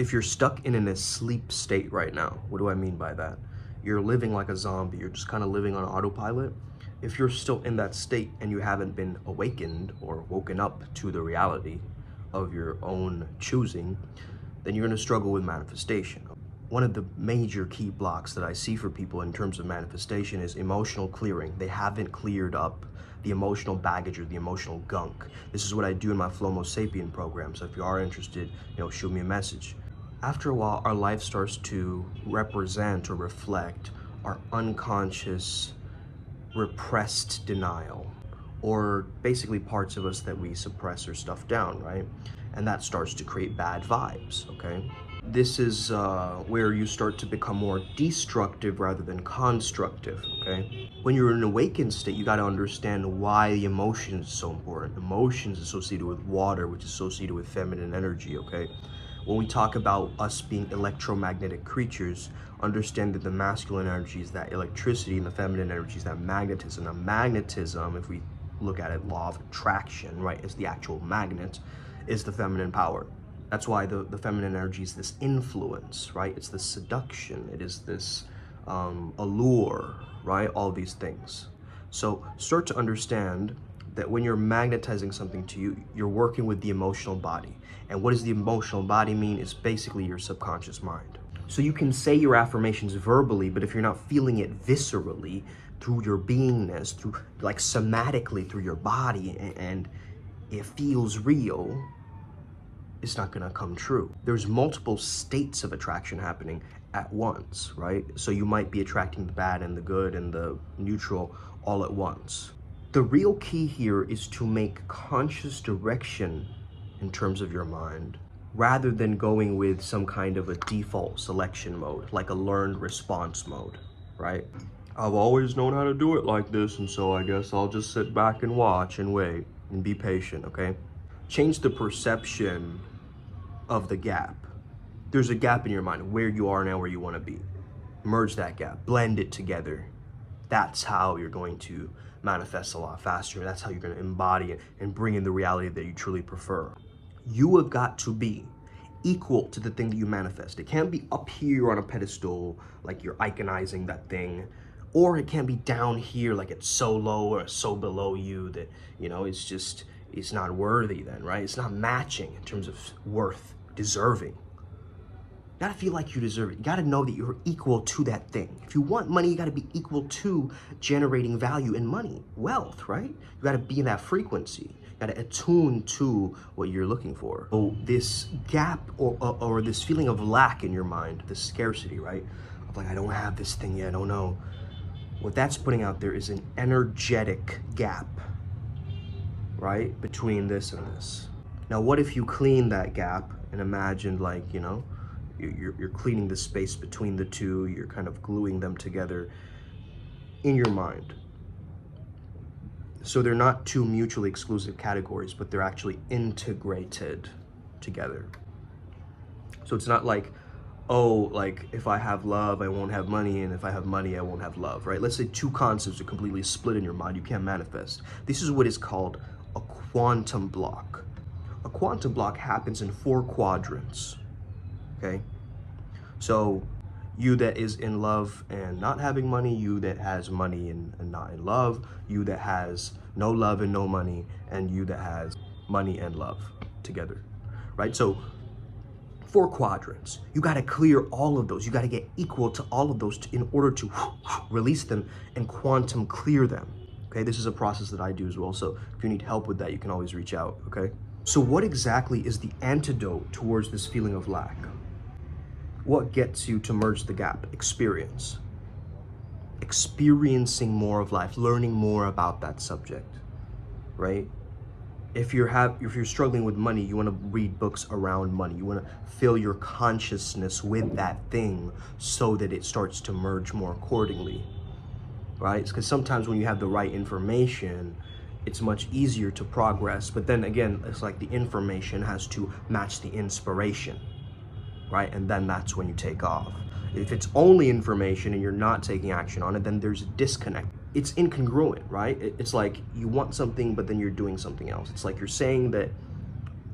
If you're stuck in an asleep state right now, what do I mean by that? You're living like a zombie, you're just kind of living on autopilot. If you're still in that state and you haven't been awakened or woken up to the reality of your own choosing, then you're going to struggle with manifestation. One of the major key blocks that I see for people in terms of manifestation is emotional clearing. They haven't cleared up the emotional baggage or the emotional gunk. This is what I do in my Flomo Sapien program. So if you are interested, shoot me a message. After a while, our life starts to represent or reflect our unconscious, repressed denial, or basically parts of us that we suppress or stuff down, right? And that starts to create bad vibes, okay? This is where you start to become more destructive rather than constructive, okay? When you're in an awakened state, you got to understand why the emotion is so important. Emotions associated with water, which is associated with feminine energy, okay? When we talk about us being electromagnetic creatures, understand that the masculine energy is that electricity and the feminine energy is that magnetism. Now, magnetism, if we look at it, law of attraction, right, is the actual magnet, is the feminine power. That's why the feminine energy is this influence, right? It's this seduction. It is this allure, right? All these things. So start to understand that when you're magnetizing something to you, you're working with the emotional body. And what does the emotional body mean? It's basically your subconscious mind. So you can say your affirmations verbally, but if you're not feeling it viscerally through your beingness, through like somatically through your body, and it feels real, it's not gonna come true. There's multiple states of attraction happening at once, right? So you might be attracting the bad and the good and the neutral all at once. The real key here is to make conscious direction in terms of your mind, rather than going with some kind of a default selection mode, like a learned response mode, right? I've always known how to do it like this, and so I guess I'll just sit back and watch and wait and be patient, okay? Change the perception of the gap. There's a gap in your mind, where you are now, where you want to be. Merge that gap, blend it together. That's how you're going to manifest a lot faster. That's how you're going to embody it and bring in the reality that you truly prefer. You have got to be equal to the thing that you manifest. It can't be up here on a pedestal, like you're iconizing that thing, or it can't be down here like it's so low or so below you that, it's not worthy then, right? It's not matching in terms of worth, deserving. You gotta feel like you deserve it. You gotta know that you're equal to that thing. If you want money, you gotta be equal to generating value in money, wealth, right? You gotta be in that frequency. You gotta attune to what you're looking for. So this gap or this feeling of lack in your mind, this scarcity, right? Of like, I don't have this thing yet, I don't know. What that's putting out there is an energetic gap, right? Between this and this. Now, what if you clean that gap and imagine like, you're cleaning the space between the two, you're kind of gluing them together in your mind. So they're not two mutually exclusive categories, but they're actually integrated together. So it's not like, oh, like if I have love, I won't have money, and if I have money, I won't have love, right? Let's say two concepts are completely split in your mind, you can't manifest. This is what is called a quantum block. A quantum block happens in 4 quadrants. Okay, so you that is in love and not having money, you that has money and not in love, you that has no love and no money, and you that has money and love together, right? So 4 quadrants. You got to clear all of those. You got to get equal to all of those in order to release them and quantum clear them. Okay, this is a process that I do as well. So if you need help with that, you can always reach out. Okay, so what exactly is the antidote towards this feeling of lack? What gets you to merge the gap? Experience. Experiencing more of life, learning more about that subject, right? If you're struggling with money, you want to read books around money. You want to fill your consciousness with that thing so that it starts to merge more accordingly, right? Because sometimes when you have the right information, it's much easier to progress. But then again, it's like the information has to match the inspiration, right? And then that's when you take off. If it's only information and you're not taking action on it, then there's a disconnect. It's incongruent, right? It's like you want something, but then you're doing something else. It's like you're saying that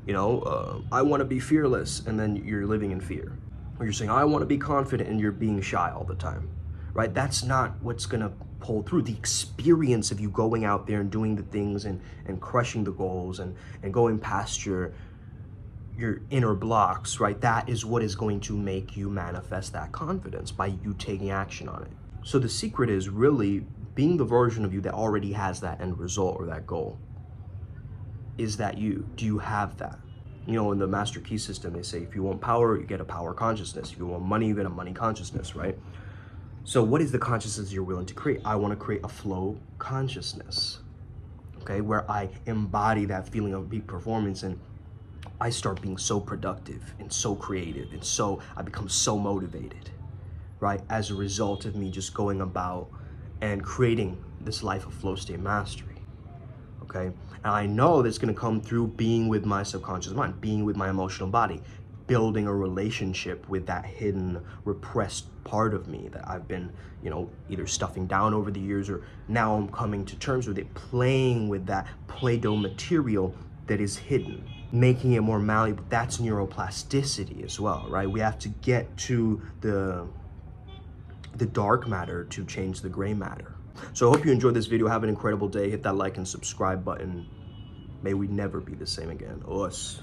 I want to be fearless, and then you're living in fear. Or you're saying, I want to be confident, and you're being shy all the time, right? That's not what's going to pull through. The experience of you going out there and doing the things and crushing the goals and going past your inner blocks, right? That is what is going to make you manifest that confidence, by you taking action on it. So the secret is really being the version of you that already has that end result or that goal. Is that you? Do you have that? In the Master Key system, they say if you want power, you get a power consciousness. If you want money, you get a money consciousness, right? So what is the consciousness you're willing to create? I want to create a flow consciousness, okay, where I embody that feeling of peak performance, and I start being so productive and so creative, and so I become so motivated, right? As a result of me just going about and creating this life of flow state mastery. Okay, and I know that's going to come through being with my subconscious mind, being with my emotional body, building a relationship with that hidden, repressed part of me that I've been, either stuffing down over the years, or now I'm coming to terms with it, playing with that Play-Doh material that is hidden, making it more malleable. That's neuroplasticity as well, right? We have to get to the dark matter to change the gray matter. So I hope you enjoyed this video. Have an incredible day. Hit that like and subscribe button. May we never be the same again. Us.